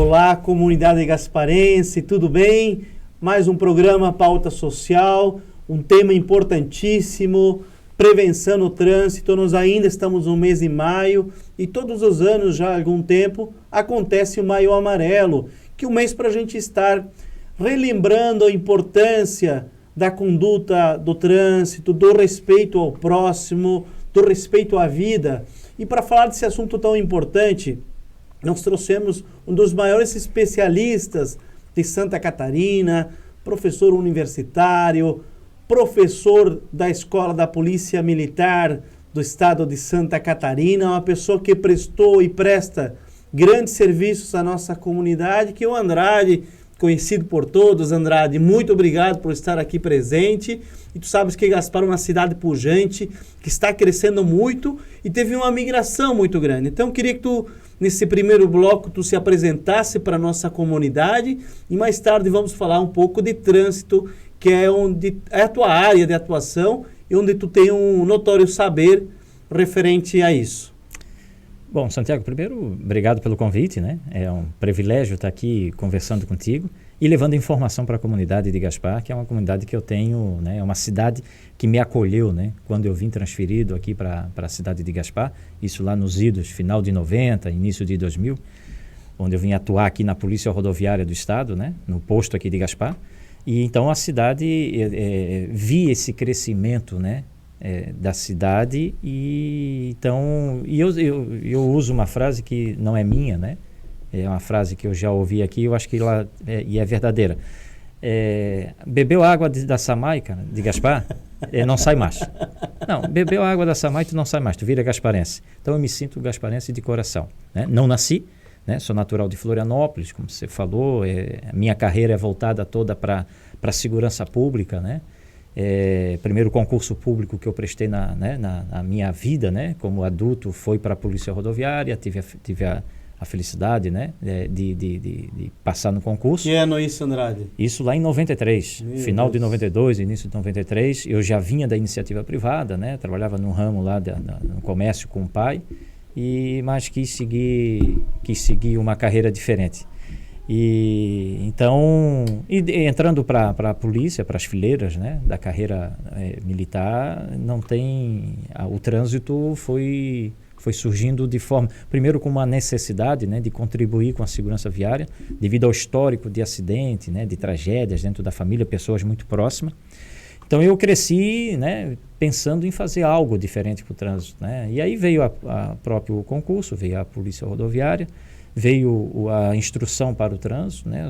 Olá, comunidade gasparense, tudo bem? Mais um programa Pauta Social, um tema importantíssimo, prevenção no trânsito. Nós ainda estamos no mês de maio e todos os anos, já há algum tempo, acontece o Maio Amarelo, que é um mês para a gente estar relembrando a importância da conduta do trânsito, do respeito ao próximo, do respeito à vida. E para falar desse assunto tão importante, nós trouxemos um dos maiores especialistas de Santa Catarina, professor universitário, professor da Escola da Polícia Militar do Estado de Santa Catarina, uma pessoa que prestou e presta grandes serviços à nossa comunidade, que é o Andrade, conhecido por todos. Andrade, muito obrigado por estar aqui presente. E tu sabes que Gaspar é uma cidade pujante, que está crescendo muito e teve uma migração muito grande. Então, eu queria que tu, nesse primeiro bloco, tu se apresentasse para a nossa comunidade e mais tarde vamos falar um pouco de trânsito, que é onde é a tua área de atuação e onde tu tem um notório saber referente a isso. Bom, Santiago, primeiro, obrigado pelo convite, né? É um privilégio estar aqui conversando contigo e levando informação para a comunidade de Gaspar, que é uma comunidade que eu tenho, né? É uma cidade que me acolheu, né? Quando eu vim transferido aqui para a cidade de Gaspar, isso lá nos idos, final de 90, início de 2000, onde eu vim atuar aqui na Polícia Rodoviária do Estado, né? No posto aqui de Gaspar. E então a cidade, vi esse crescimento, né? Da cidade eu uso uma frase que não é minha, né? É uma frase que eu já ouvi aqui, eu acho que ela é verdadeira. Bebeu água da Samai, cara, de Gaspar, não sai mais. Não, bebeu água da Samai, tu não sai mais, tu vira gasparense. Então eu me sinto gasparense de coração, né? Não nasci, né? Sou natural de Florianópolis, como você falou, a minha carreira é voltada toda para a segurança pública, né? Primeiro concurso público que eu prestei na minha vida, né, como adulto, foi para a Polícia Rodoviária. Tive a felicidade, né, de passar no concurso. Que ano isso, Andrade? Isso lá em 93, final de 92, início de 93. Eu já vinha da iniciativa privada, né, trabalhava no ramo lá no comércio com o pai, mas quis seguir uma carreira diferente. E então, entrando para a polícia, para as fileiras, né, da carreira militar, o trânsito foi surgindo de forma, primeiro com uma necessidade, né, de contribuir com a segurança viária, devido ao histórico de acidente, né, de tragédias dentro da família, pessoas muito próximas. Então eu cresci, né, pensando em fazer algo diferente para o trânsito, né, e aí veio a próprio concurso, veio a Polícia Rodoviária, veio a instrução para o trânsito, né?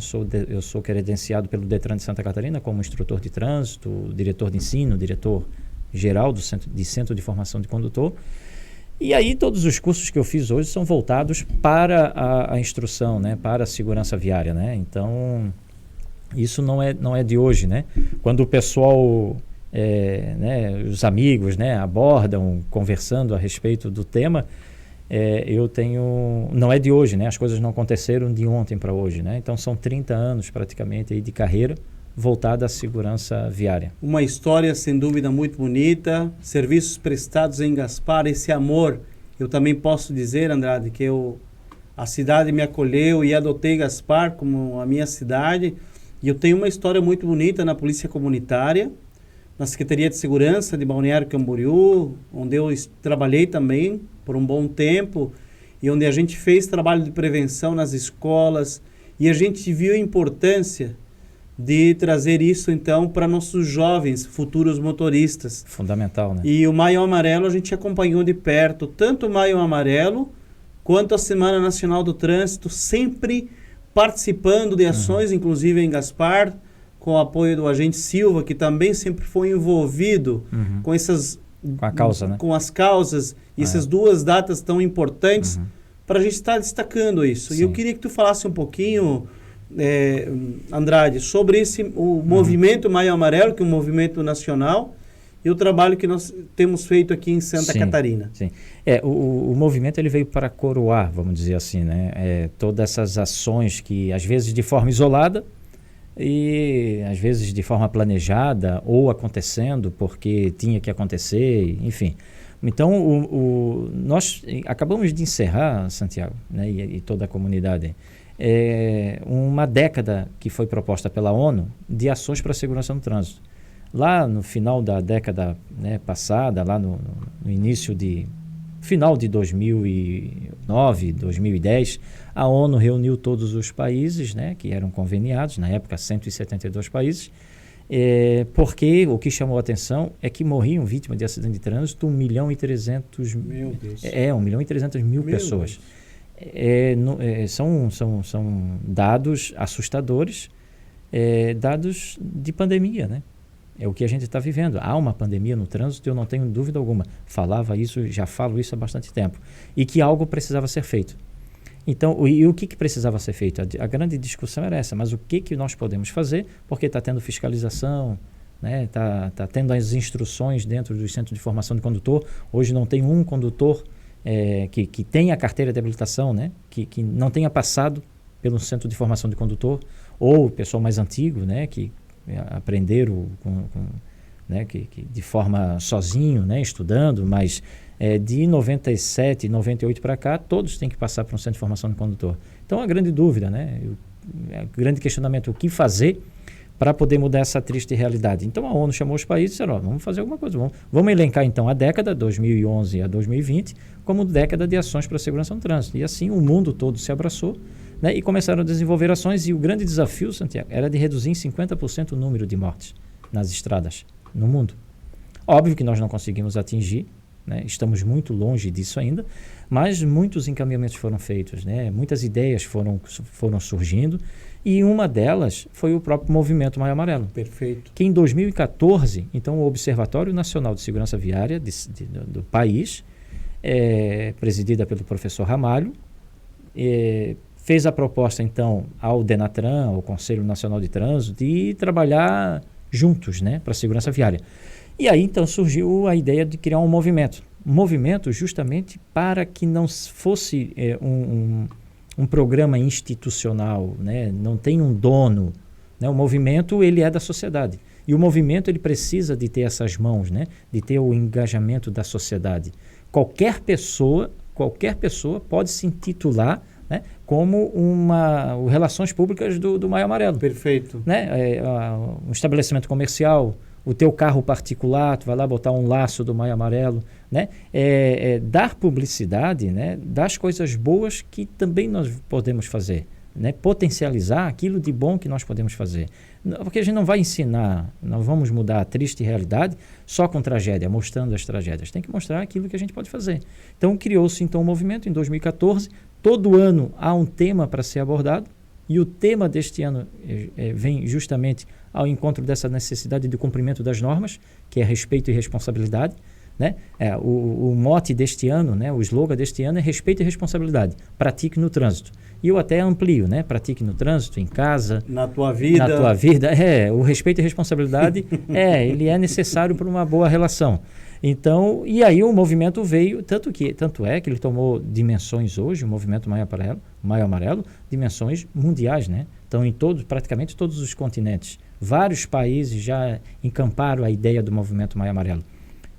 Eu sou credenciado pelo Detran de Santa Catarina como instrutor de trânsito, diretor de ensino, diretor geral do Centro de Formação de Condutor. E aí todos os cursos que eu fiz hoje são voltados para a instrução, né? Para a segurança viária, né? Então, isso não é de hoje, né? Quando o pessoal, né, os amigos, né, abordam, conversando a respeito do tema, não é de hoje, né? As coisas não aconteceram de ontem para hoje, né? Então são 30 anos praticamente aí de carreira voltada à segurança viária. Uma história sem dúvida muito bonita, serviços prestados em Gaspar, esse amor. Eu também posso dizer, Andrade, que a cidade me acolheu e adotei Gaspar como a minha cidade. E eu tenho uma história muito bonita na Polícia Comunitária, na Secretaria de Segurança de Balneário Camboriú, onde eu trabalhei também por um bom tempo, e onde a gente fez trabalho de prevenção nas escolas, e a gente viu a importância de trazer isso, então, para nossos jovens, futuros motoristas. Fundamental, né? E o Maio Amarelo a gente acompanhou de perto, tanto o Maio Amarelo, quanto a Semana Nacional do Trânsito, sempre participando de ações, inclusive em Gaspar, com o apoio do agente Silva, que também sempre foi envolvido com a causa, né? Com as causas e essas duas datas tão importantes para a gente estar destacando isso. Sim. E eu queria que tu falasse um pouquinho, Andrade, sobre o movimento Maio Amarelo, que é um movimento nacional, e o trabalho que nós temos feito aqui em Santa Catarina. Sim. O movimento ele veio para coroar, vamos dizer assim, né? Todas essas ações que, às vezes, de forma isolada, e às vezes de forma planejada ou acontecendo porque tinha que acontecer, enfim. Então, nós acabamos de encerrar, Santiago, né, e toda a comunidade, uma década que foi proposta pela ONU de ações para a segurança no trânsito. Lá no final da década, né, passada, lá no final de 2009, 2010, a ONU reuniu todos os países, né, que eram conveniados, na época 172 países, porque o que chamou a atenção é que morriam vítimas de acidente de trânsito 1.300.000. Meu Deus. 1.300.000 pessoas. São dados assustadores, dados de pandemia, né? É o que a gente está vivendo. Há uma pandemia no trânsito, eu não tenho dúvida alguma. Já falo isso há bastante tempo. E que algo precisava ser feito. Então, e o que precisava ser feito? A grande discussão era essa, mas o que nós podemos fazer? Porque está tendo fiscalização, né? Tá tendo as instruções dentro do Centro de Formação de Condutor. Hoje não tem um condutor que tenha a carteira de habilitação, né? Que não tenha passado pelo Centro de Formação de Condutor, ou o pessoal mais antigo, né? Que aprenderam né? que de forma sozinho, né? Estudando, mas de 97, 98 para cá, todos têm que passar por um Centro de Formação de Condutor. Então, a grande dúvida, né? O grande questionamento, o que fazer para poder mudar essa triste realidade. Então, a ONU chamou os países e disseram, vamos fazer alguma coisa, vamos elencar então a década 2011 a 2020 como década de ações para a segurança no trânsito. E assim o mundo todo se abraçou, né, e começaram a desenvolver ações, e o grande desafio, Santiago, era de reduzir em 50% o número de mortes nas estradas no mundo. Óbvio que nós não conseguimos atingir, né, estamos muito longe disso ainda, mas muitos encaminhamentos foram feitos, né, muitas ideias foram surgindo, e uma delas foi o próprio Movimento Maio Amarelo. Perfeito. Que em 2014, então, o Observatório Nacional de Segurança Viária do país, presidida pelo professor Ramalho, fez a proposta, então, ao Denatran, ao Conselho Nacional de Trânsito, de trabalhar juntos, né, para a segurança viária. E aí, então, surgiu a ideia de criar um movimento. Um movimento justamente para que não fosse um programa institucional, né, não tem um dono, né, o movimento, ele é da sociedade. E o movimento, ele precisa de ter essas mãos, né, de ter o engajamento da sociedade. Qualquer pessoa pode se intitular, né, como relações públicas do Maio Amarelo. Perfeito. Né? Um estabelecimento comercial, o teu carro particular, tu vai lá botar um laço do Maio Amarelo, né? Dar publicidade, né, das coisas boas que também nós podemos fazer, né? Potencializar aquilo de bom que nós podemos fazer. Porque a gente não vai ensinar, não vamos mudar a triste realidade só com tragédia, mostrando as tragédias. Tem que mostrar aquilo que a gente pode fazer. Então, criou-se então um movimento em 2014. Todo ano há um tema para ser abordado, e o tema deste ano vem justamente ao encontro dessa necessidade de cumprimento das normas, que é respeito e responsabilidade, né? O mote deste ano, né, o slogan deste ano é respeito e responsabilidade, pratique no trânsito. E eu até amplio, né? Pratique no trânsito, em casa, na tua vida. Na tua vida. O respeito e responsabilidade ele é necessário para uma boa relação. Então, e aí o movimento veio, tanto é que ele tomou dimensões hoje, o movimento Maio Amarelo, dimensões mundiais, né? Então, praticamente todos os continentes. Vários países já encamparam a ideia do movimento Maio Amarelo.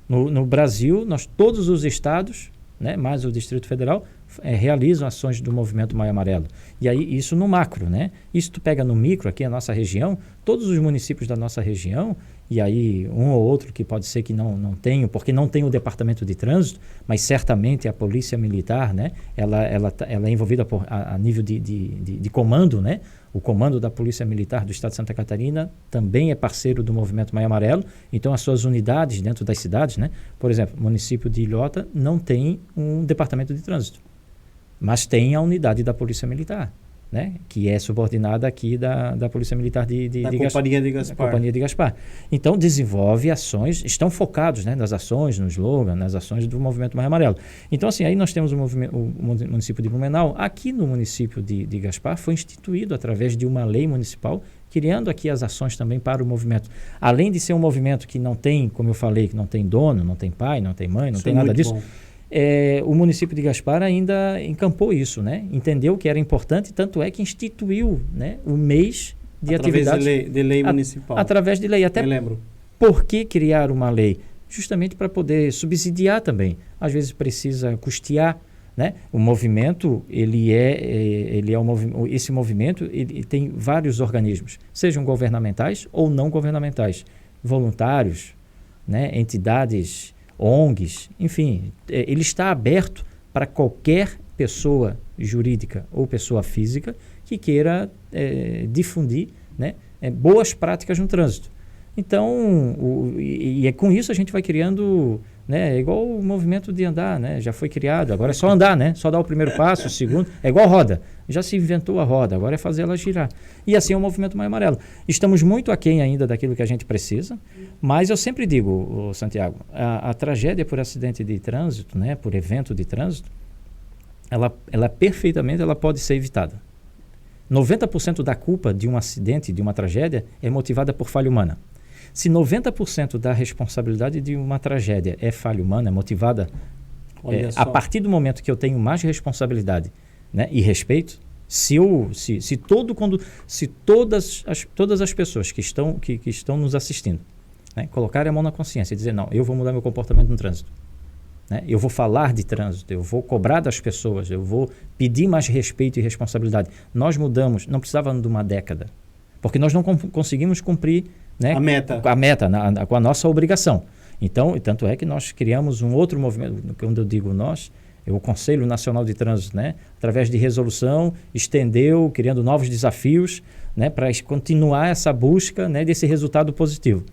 No Brasil, todos os estados, né, mais o Distrito Federal, realizam ações do movimento Maio Amarelo. E aí, isso no macro, né? Isso tu pega no micro, aqui a nossa região, todos os municípios da nossa região, e aí um ou outro que pode ser que não tenha, porque não tem o departamento de trânsito, mas certamente a polícia militar, né, ela é envolvida a nível de comando, né? O comando da Polícia Militar do Estado de Santa Catarina também é parceiro do Movimento Maio Amarelo. Então, as suas unidades dentro das cidades, né? Por exemplo, o município de Ilhota não tem um departamento de trânsito, mas tem a unidade da Polícia Militar, né, que é subordinada aqui da Polícia Militar da Companhia de Gaspar. Então, desenvolve ações, estão focados, né, nas ações, no slogan, nas ações do Movimento Maio Amarelo. Então, assim, aí nós temos o município de Blumenau. Aqui no município de Gaspar foi instituído através de uma lei municipal, criando aqui as ações também para o movimento. Além de ser um movimento que não tem, como eu falei, que não tem dono, não tem pai, não tem mãe, não tem nada disso. Bom. O município de Gaspar ainda encampou isso, né? Entendeu que era importante, tanto é que instituiu, né, o mês de atividades. Através de lei municipal. Através de lei. Até por que criar uma lei? Justamente para poder subsidiar também. Às vezes precisa custear, né? O movimento, esse movimento ele tem vários organismos, sejam governamentais ou não governamentais, voluntários, né? Entidades, ONGs, enfim, ele está aberto para qualquer pessoa jurídica ou pessoa física que queira difundir, né? Boas práticas no trânsito. Então, é com isso a gente vai criando, né? É igual o movimento de andar, né? Já foi criado, agora é só andar, né? Só dar o primeiro passo, o segundo, é igual roda. Já se inventou a roda, agora é fazer ela girar. E assim é o movimento Maio Amarelo. Estamos muito aquém ainda daquilo que a gente precisa, mas eu sempre digo, Santiago, a tragédia por acidente de trânsito, né? Por evento de trânsito, ela perfeitamente pode ser evitada. 90% da culpa de um acidente, de uma tragédia, é motivada por falha humana. Se 90% da responsabilidade de uma tragédia é falha humana, é motivada a partir do momento que eu tenho mais responsabilidade, né, e respeito, se todas as pessoas que estão nos assistindo, né, colocarem a mão na consciência e dizer, não, eu vou mudar meu comportamento no trânsito, né, eu vou falar de trânsito, eu vou cobrar das pessoas, eu vou pedir mais respeito e responsabilidade. Nós mudamos, não precisava de uma década, porque nós não conseguimos cumprir, né, a meta com a nossa obrigação. Então, tanto é que nós criamos um outro movimento, quando eu digo nós, é o Conselho Nacional de Trânsito, né, através de resolução, estendeu, criando novos desafios, né, para continuar essa busca, né, desse resultado positivo.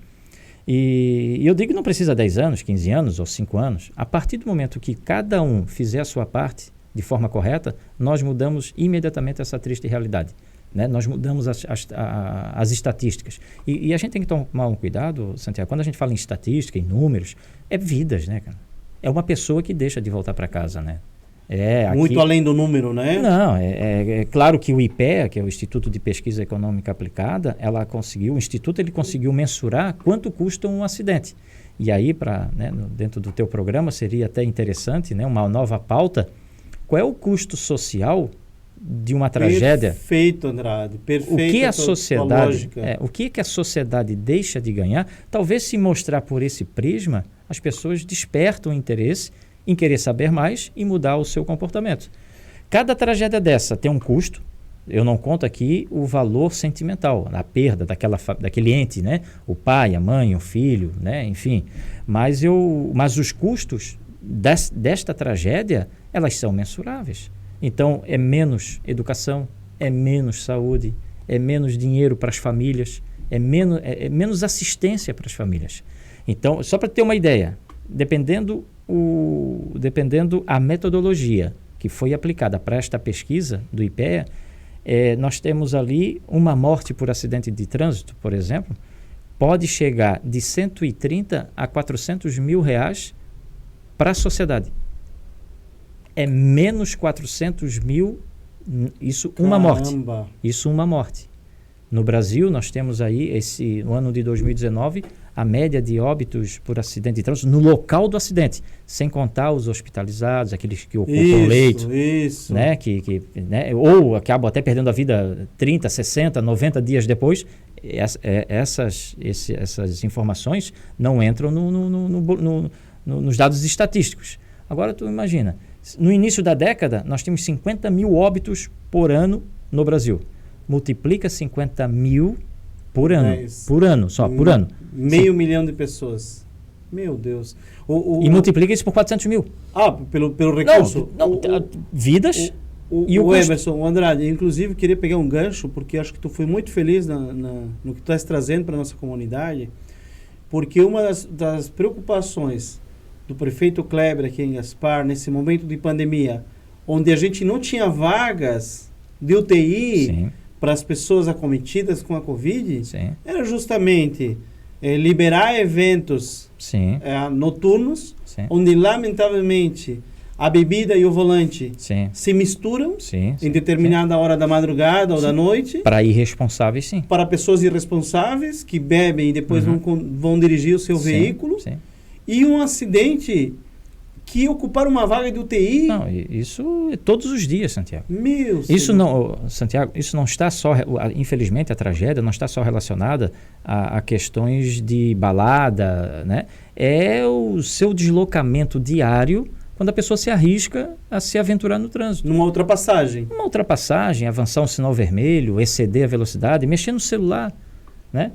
E eu digo que não precisa 10 anos, 15 anos ou 5 anos. A partir do momento que cada um fizer a sua parte de forma correta, nós mudamos imediatamente essa triste realidade. Né? Nós mudamos as estatísticas. E a gente tem que tomar um cuidado, Santiago, quando a gente fala em estatística, em números, é vidas, né, cara? É uma pessoa que deixa de voltar para casa, né? Muito além do número, né? Não, é claro que o IPEA, que é o Instituto de Pesquisa Econômica Aplicada, o Instituto ele conseguiu mensurar quanto custa um acidente. E aí, né, dentro do teu programa, seria até interessante, né, uma nova pauta, qual é o custo social de uma tragédia? Perfeito, Andrade, perfeito. O que a sociedade deixa de ganhar? Talvez se mostrar por esse prisma, as pessoas despertam o interesse em querer saber mais e mudar o seu comportamento. Cada tragédia dessa tem um custo. Eu não conto aqui o valor sentimental, a perda daquele ente, né? O pai, a mãe, o filho, né? Enfim. Mas os custos desta tragédia, elas são mensuráveis. Então, é menos educação, é menos saúde, é menos dinheiro para as famílias, é menos assistência para as famílias. Então, só para ter uma ideia, dependendo a metodologia que foi aplicada para esta pesquisa do IPEA, nós temos ali uma morte por acidente de trânsito, por exemplo, pode chegar de 130 a 400 mil reais para a sociedade. É menos 400 mil, isso uma morte. Isso uma morte. No Brasil, nós temos aí, no ano de 2019, a média de óbitos por acidente de trânsito no local do acidente, sem contar os hospitalizados, aqueles que ocupam leito, né, né, ou acabam até perdendo a vida 30, 60, 90 dias depois. Essas informações não entram nos dados estatísticos. Agora, tu imagina, no início da década, nós tínhamos 50 mil óbitos por ano no Brasil. Multiplica 50 mil por ano. Por ano, só, por ano. Meio milhão de pessoas. Meu Deus. E multiplica isso por 400 mil. Pelo recurso? Vidas. O Emerson, o Andrade, inclusive queria pegar um gancho, porque acho que tu foi muito feliz no que tu estás trazendo para a nossa comunidade, porque uma das preocupações do prefeito Kleber aqui em Gaspar, nesse momento de pandemia, onde a gente não tinha vagas de UTI para as pessoas acometidas com a Covid, era justamente liberar eventos noturnos, onde lamentavelmente a bebida e o volante se misturam em determinada hora da madrugada ou da noite. Para irresponsáveis, sim. Para pessoas irresponsáveis que bebem e depois vão dirigir o seu veículo. E um acidente que ocupar uma vaga de UTI. Não, isso é todos os dias, Santiago. Santiago, isso não está só, infelizmente a tragédia não está só relacionada a questões de balada, né? É o seu deslocamento diário quando a pessoa se arrisca a se aventurar no trânsito. Numa ultrapassagem. Uma ultrapassagem, avançar um sinal vermelho, exceder a velocidade, mexer no celular, né?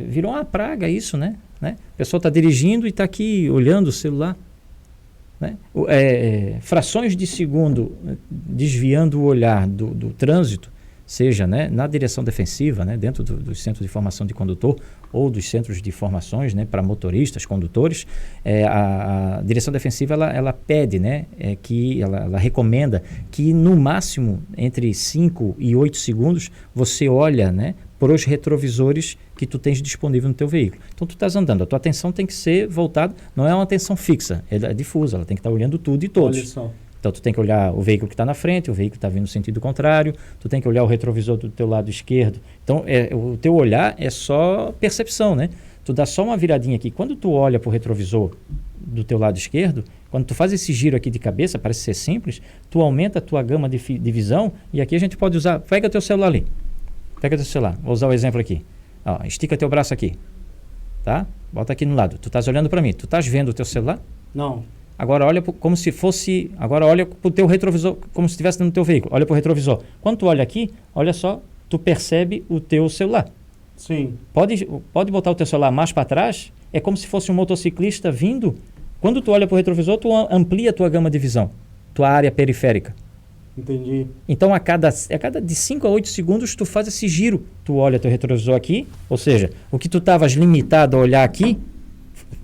Virou uma praga isso, né? A pessoa está dirigindo e está aqui olhando o celular. Né? Frações de segundo desviando o olhar do trânsito, seja, né, na direção defensiva, né, dentro dos centros de formação de condutor ou dos centros de formações, né, para motoristas, condutores, a direção defensiva ela pede, né, que ela recomenda que no máximo entre 5 e 8 segundos você olha, né, por os retrovisores que tu tens disponível no teu veículo. Então tu estás andando, a tua atenção tem que ser voltada, não é uma atenção fixa, ela é difusa, ela tem que estar olhando tudo e todos. Olha só. Então tu tem que olhar o veículo que está na frente, o veículo que está vindo no sentido contrário, tu tem que olhar o retrovisor do teu lado esquerdo. Então o teu olhar é só percepção, né? Tu dá só uma viradinha aqui. Quando tu olha para o retrovisor do teu lado esquerdo, quando tu faz esse giro aqui de cabeça, parece ser simples, tu aumenta a tua gama de visão e aqui a gente pode usar, pega teu celular ali. Pega teu celular, vou usar o exemplo aqui. Ó, estica teu braço aqui, tá? Bota aqui no lado. Tu estás olhando para mim, tu estás vendo o teu celular? Não. Agora olha como se fosse, agora olha para o teu retrovisor, como se estivesse no teu veículo. Olha para o retrovisor. Quando tu olha aqui, olha só, tu percebe o teu celular. Sim. Pode botar o teu celular mais para trás, é como se fosse um motociclista vindo. Quando tu olha para o retrovisor, tu amplia a tua gama de visão, tua área periférica. Entendi. Então, a cada de 5 a 8 segundos, tu faz esse giro. Tu olha teu retrovisor aqui, ou seja, o que tu estavas limitado a olhar aqui,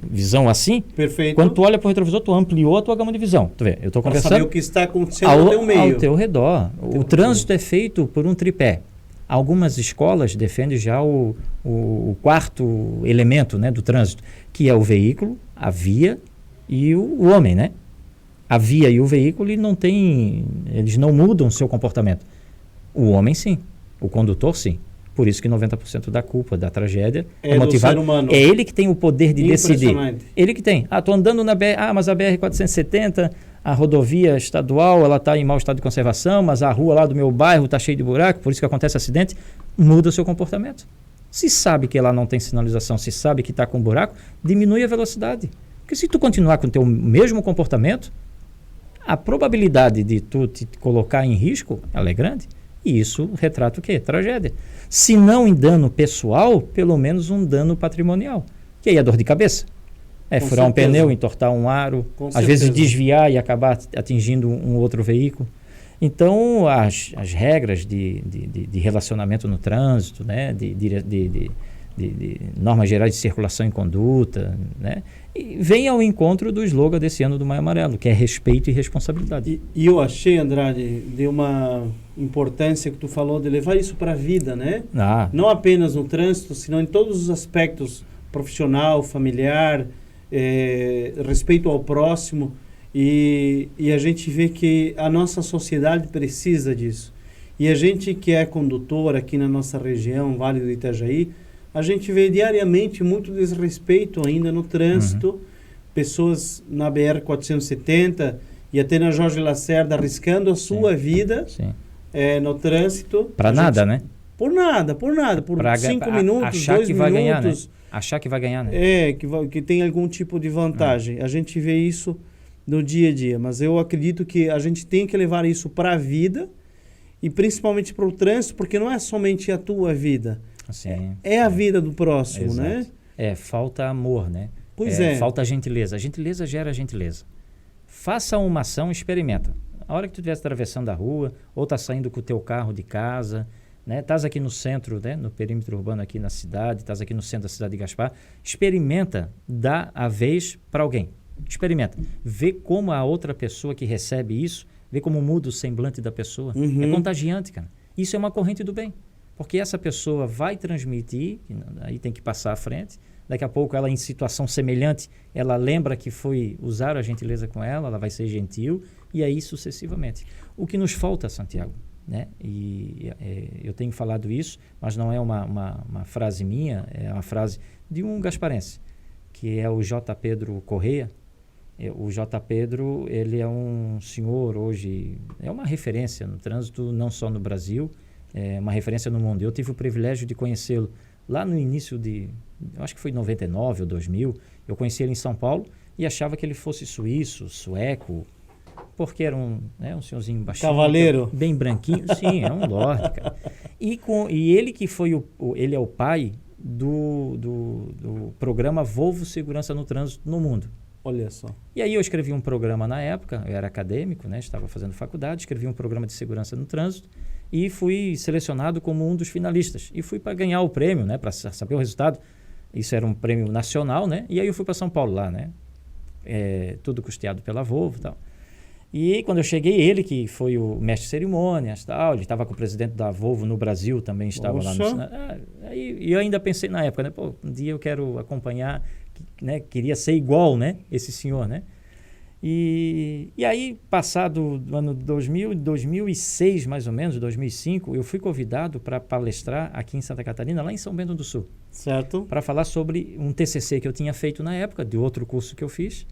visão assim, perfeito. Quando tu olha para o retrovisor, tu ampliou a tua gama de visão. Tu vê, eu estou conversando... Para saber o que está acontecendo ao teu meio. Ao teu redor. O trânsito é feito por um tripé. Algumas escolas defendem já o quarto elemento, né, do trânsito, que é o veículo, a via e o homem, né? A via e o veículo eles não mudam o seu comportamento. O homem sim, o condutor sim. Por isso que 90% da culpa da tragédia é motivado. Do ser humano. É ele que tem o poder de decidir. Ele que tem. Estou andando na BR, mas a BR-470, a rodovia estadual, ela está em mau estado de conservação, mas a rua lá do meu bairro está cheia de buraco, por isso que acontece acidente. Muda o seu comportamento. Se sabe que lá não tem sinalização, se sabe que está com buraco, diminui a velocidade. Porque se tu continuar com o teu mesmo comportamento, a probabilidade de tu te colocar em risco, ela é grande. E isso retrata o quê? Tragédia. Se não em dano pessoal, pelo menos um dano patrimonial. Que aí é dor de cabeça. Furar um pneu, entortar um aro, às vezes desviar e acabar atingindo um outro veículo. Então, as regras de relacionamento no trânsito, né? de normas gerais de circulação e conduta, né? E vem ao encontro do slogan desse ano do Maio Amarelo, que é respeito e responsabilidade. E eu achei, Andrade, de uma importância que tu falou de levar isso para a vida, né? Não apenas no trânsito, senão em todos os aspectos, profissional, familiar, respeito ao próximo. E a gente vê que a nossa sociedade precisa disso. E a gente que é condutor aqui na nossa região, Vale do Itajaí, a gente vê diariamente muito desrespeito ainda no trânsito, pessoas na BR-470 e até na Jorge Lacerda arriscando a sua vida no trânsito. Para nada, né? Por nada, por 5 minutos, 2 minutos. Ganhar, né? Achar que vai ganhar, né? Que tem algum tipo de vantagem. A gente vê isso no dia a dia, mas eu acredito que a gente tem que levar isso para a vida e principalmente para o trânsito, porque não é somente a tua vida. É a vida do próximo, exato, né? Falta amor, né? Falta gentileza. A gentileza gera gentileza. Faça uma ação, experimenta. A hora que tu estiver atravessando a rua, ou tá saindo com o teu carro de casa, né? Estás aqui no centro, né? No perímetro urbano aqui na cidade, estás aqui no centro da cidade de Gaspar, experimenta dar a vez para alguém. Experimenta. Vê como a outra pessoa que recebe isso, vê como muda o semblante da pessoa. É contagiante, cara. Isso é uma corrente do bem. Porque essa pessoa vai transmitir, aí tem que passar à frente, daqui a pouco ela em situação semelhante, ela lembra que foi usar a gentileza com ela vai ser gentil, e aí sucessivamente. O que nos falta, Santiago, né? Eu tenho falado isso, mas não é uma frase minha, é uma frase de um gasparense, que é o J. Pedro Correia. O J. Pedro, ele é um senhor hoje, é uma referência no trânsito, não só no Brasil, é uma referência no mundo. Eu tive o privilégio de conhecê-lo lá no início eu acho que foi 99 ou 2000, eu conheci ele em São Paulo, e achava que ele fosse suíço, sueco, porque era um senhorzinho baixinho. Cavaleiro. Bem branquinho. Sim, é um lorde, cara. E ele que foi ele é o pai do programa Volvo Segurança no Trânsito no mundo. Olha só. E aí eu escrevi um programa na época, eu era acadêmico, né, estava fazendo faculdade, escrevi um programa de segurança no trânsito e fui selecionado como um dos finalistas. E fui para ganhar o prêmio, né, para saber o resultado. Isso era um prêmio nacional, né? E aí eu fui para São Paulo lá, né? Tudo custeado pela Volvo e tal. E quando eu cheguei, ele que foi o mestre de cerimônias, tal, ele estava com o presidente da Volvo no Brasil, também estava lá no... E eu ainda pensei na época, né? Pô, um dia eu quero acompanhar, né? Queria ser igual, né? Esse senhor, né? E aí, passado do ano 2006, mais ou menos, 2005, eu fui convidado para palestrar aqui em Santa Catarina, lá em São Bento do Sul. Certo. Para falar sobre um TCC que eu tinha feito na época, de outro curso que eu fiz,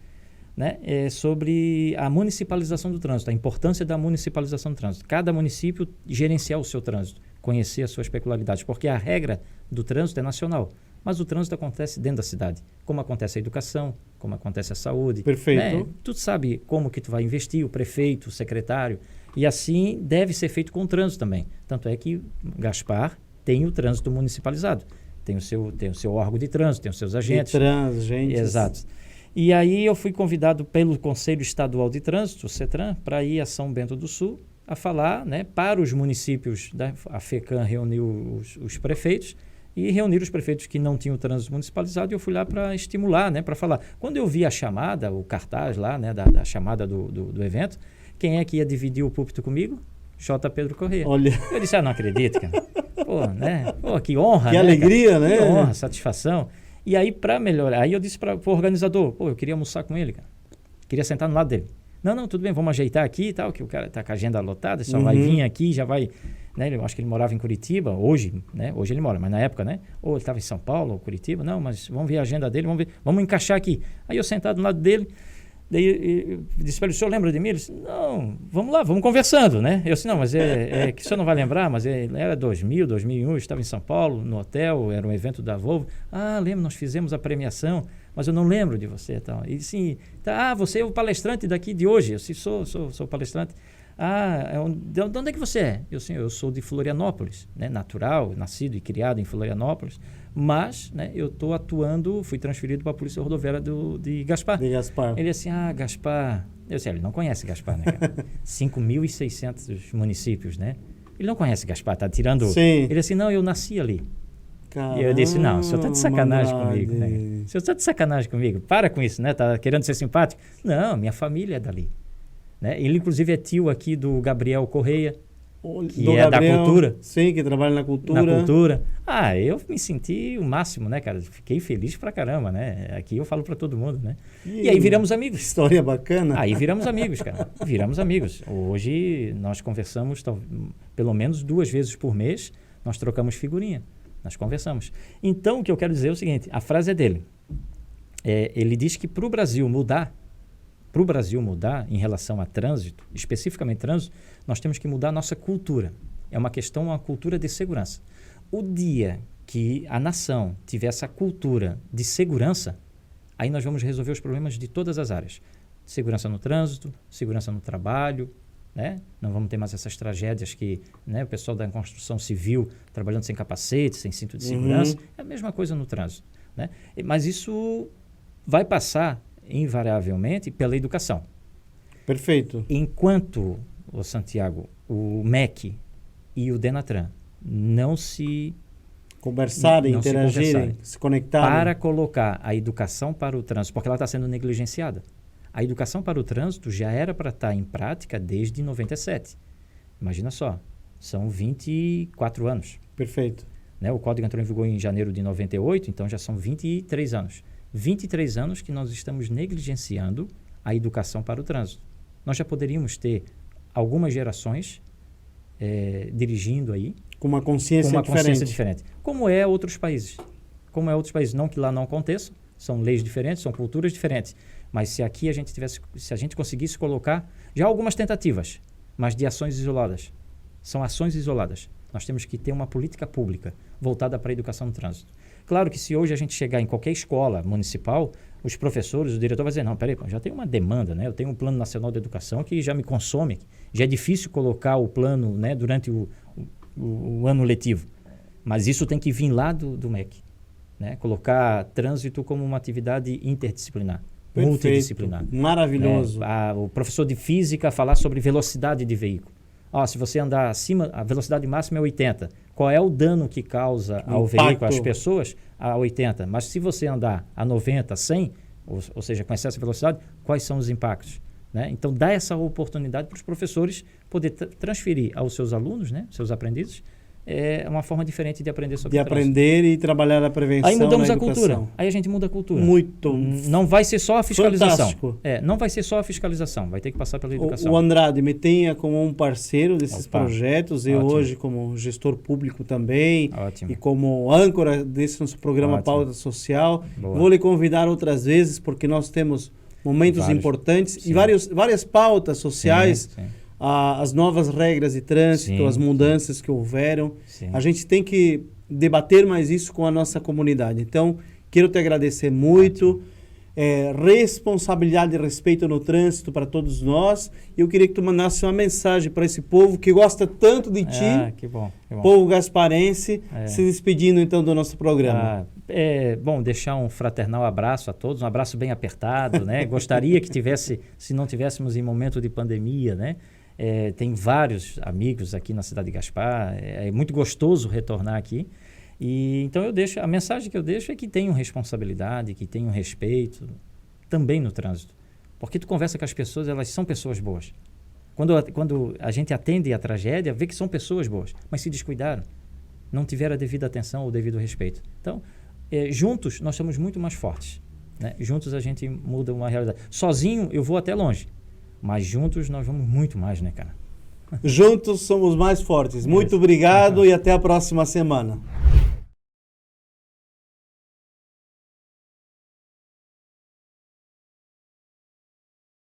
né, sobre a municipalização do trânsito, a importância da municipalização do trânsito. Cada município gerenciar o seu trânsito, conhecer as suas peculiaridades, porque a regra do trânsito é nacional, mas o trânsito acontece dentro da cidade, como acontece a educação, como acontece a saúde. Perfeito. Né? Tu sabe como que tu vai investir, o prefeito, o secretário, e assim deve ser feito com o trânsito também. Tanto é que Gaspar tem o trânsito municipalizado, tem o seu órgão de trânsito, tem os seus agentes. Exato. E aí eu fui convidado pelo Conselho Estadual de Trânsito, o CETRAN, para ir a São Bento do Sul a falar, né, para os municípios. A FECAM reuniu os prefeitos e reuniram os prefeitos que não tinham o trânsito municipalizado, e eu fui lá para estimular, né, para falar. Quando eu vi a chamada, o cartaz lá, né, da chamada do evento, quem é que ia dividir o púlpito comigo? J. Pedro Corrêa. Olha. Eu disse, não acredito, cara. Pô, né? Pô, que honra, que né, alegria, cara? né? Que honra, satisfação. E aí, para melhorar, aí eu disse para o organizador, pô, eu queria almoçar com ele, cara. Queria sentar no lado dele. Não, tudo bem, vamos ajeitar aqui e tal, que o cara tá com a agenda lotada, só vai vir aqui, já vai... Né, eu acho que ele morava em Curitiba, hoje, né? Hoje ele mora, mas na época, né? Ou ele estava em São Paulo, ou Curitiba, não, mas vamos ver a agenda dele, vamos encaixar aqui. Aí eu sentado do lado dele, daí eu disse para ele, o senhor lembra de mim? Ele disse, não, vamos lá, vamos conversando, né? Eu disse, não, mas que o senhor não vai lembrar, mas era 2000, 2001, eu estava em São Paulo, no hotel, era um evento da Volvo. Ah, lembro, nós fizemos a premiação, mas eu não lembro de você. Tal. E sim, tá, você é o palestrante daqui de hoje. Eu disse, sou palestrante. De onde é que você é? Eu sou de Florianópolis, né? Natural, nascido e criado em Florianópolis, mas, né, eu estou atuando, fui transferido para a Polícia Rodoviária de Gaspar. Ele assim, Gaspar... Eu sei, ele não conhece Gaspar, né, cara? 5.600 municípios, né? Ele não conhece Gaspar, tá tirando... Sim. Ele assim, não, eu nasci ali. Caramba, e eu disse, não, o senhor está de sacanagem comigo, né? O senhor está de sacanagem comigo, para com isso, né? Tá querendo ser simpático? Não, minha família é dali. Né? Ele, inclusive, é tio aqui do Gabriel Correia, que é Gabriel, da cultura. Sim, que trabalha na cultura. Na cultura. Eu me senti o máximo, né, cara? Fiquei feliz pra caramba, né? Aqui eu falo pra todo mundo, né? E aí viramos amigos. História bacana. Aí viramos amigos, cara. Viramos amigos. Hoje nós conversamos pelo menos 2 vezes por mês, nós trocamos figurinha, nós conversamos. Então, o que eu quero dizer é o seguinte, a frase é dele. Ele diz que para o Brasil mudar em relação a trânsito, especificamente trânsito, nós temos que mudar a nossa cultura. É uma cultura de segurança. O dia que a nação tiver essa cultura de segurança, aí nós vamos resolver os problemas de todas as áreas. Segurança no trânsito, segurança no trabalho, né? Não vamos ter mais essas tragédias que, né, o pessoal da construção civil trabalhando sem capacete, sem cinto de segurança. É a mesma coisa no trânsito, né? Mas isso vai passar invariavelmente pela educação. Perfeito. Enquanto, Santiago, o MEC e o Denatran não se conversarem, interagirem, se conectarem para colocar a educação para o trânsito, porque ela está sendo negligenciada. A educação para o trânsito já era para estar em prática desde 97. Imagina só, são 24 anos. Perfeito. Né? O Código entrou em vigor em janeiro de 98, então já são 23 anos. 23 anos que nós estamos negligenciando a educação para o trânsito. Nós já poderíamos ter algumas gerações dirigindo aí com uma consciência diferente. Como é outros países. Não que lá não aconteça, são leis diferentes, são culturas diferentes. Mas se aqui se a gente conseguisse colocar já algumas tentativas, mas de ações isoladas. São ações isoladas. Nós temos que ter uma política pública voltada para a educação no trânsito. Claro que se hoje a gente chegar em qualquer escola municipal, os professores, o diretor vai dizer, não, peraí, já tem uma demanda, né? Eu tenho um Plano Nacional de Educação que já me consome, já é difícil colocar o plano, né, durante o ano letivo. Mas isso tem que vir lá do MEC, né? Colocar trânsito como uma atividade interdisciplinar, multidisciplinar. Maravilhoso. O professor de física falar sobre velocidade de veículo. Se você andar acima, a velocidade máxima é 80. Qual é o dano que causa ao veículo, às pessoas, a 80? Mas se você andar a 90, 100, ou seja, com excesso de velocidade, quais são os impactos? Né? Então, dá essa oportunidade para os professores poder transferir aos seus alunos, né, seus aprendizes, uma forma diferente de aprender sobre de aprender e trabalhar a prevenção. Aí mudamos na a educação. cultura. Aí a gente muda a cultura. Muito. Não vai ser só a fiscalização. Fantástico. Não vai ser só a fiscalização. Vai ter que passar pela educação. O Andrade me tenha como um parceiro desses projetos. Eu Ótimo. hoje como gestor público também. Ótimo. E como âncora desse nosso programa Ótimo. Pauta Social. Boa. Vou lhe convidar outras vezes porque nós temos momentos importantes Sim. e várias pautas sociais. Sim. As novas regras de trânsito, Sim, as mudanças que houveram. Sim. A gente tem que debater mais isso com a nossa comunidade. Então, quero te agradecer muito. Responsabilidade e respeito no trânsito para todos nós. Eu queria que tu mandasse uma mensagem para esse povo que gosta tanto de ti. Que bom. Povo gasparense, se despedindo então do nosso programa. Bom, deixar um fraternal abraço a todos, um abraço bem apertado, né? Gostaria que tivesse, se não tivéssemos em momento de pandemia, né? Tem vários amigos aqui na cidade de Gaspar, é muito gostoso retornar aqui. E então a mensagem que eu deixo é que tenham responsabilidade, que tenham respeito também no trânsito. Porque tu conversa com as pessoas, elas são pessoas boas. Quando a gente atende a tragédia, vê que são pessoas boas, mas se descuidaram, não tiveram a devida atenção ou o devido respeito. Então, juntos nós somos muito mais fortes, né? Juntos a gente muda uma realidade. Sozinho eu vou até longe, mas juntos nós vamos muito mais, né, cara? Juntos somos mais fortes. Muito obrigado e até a próxima semana.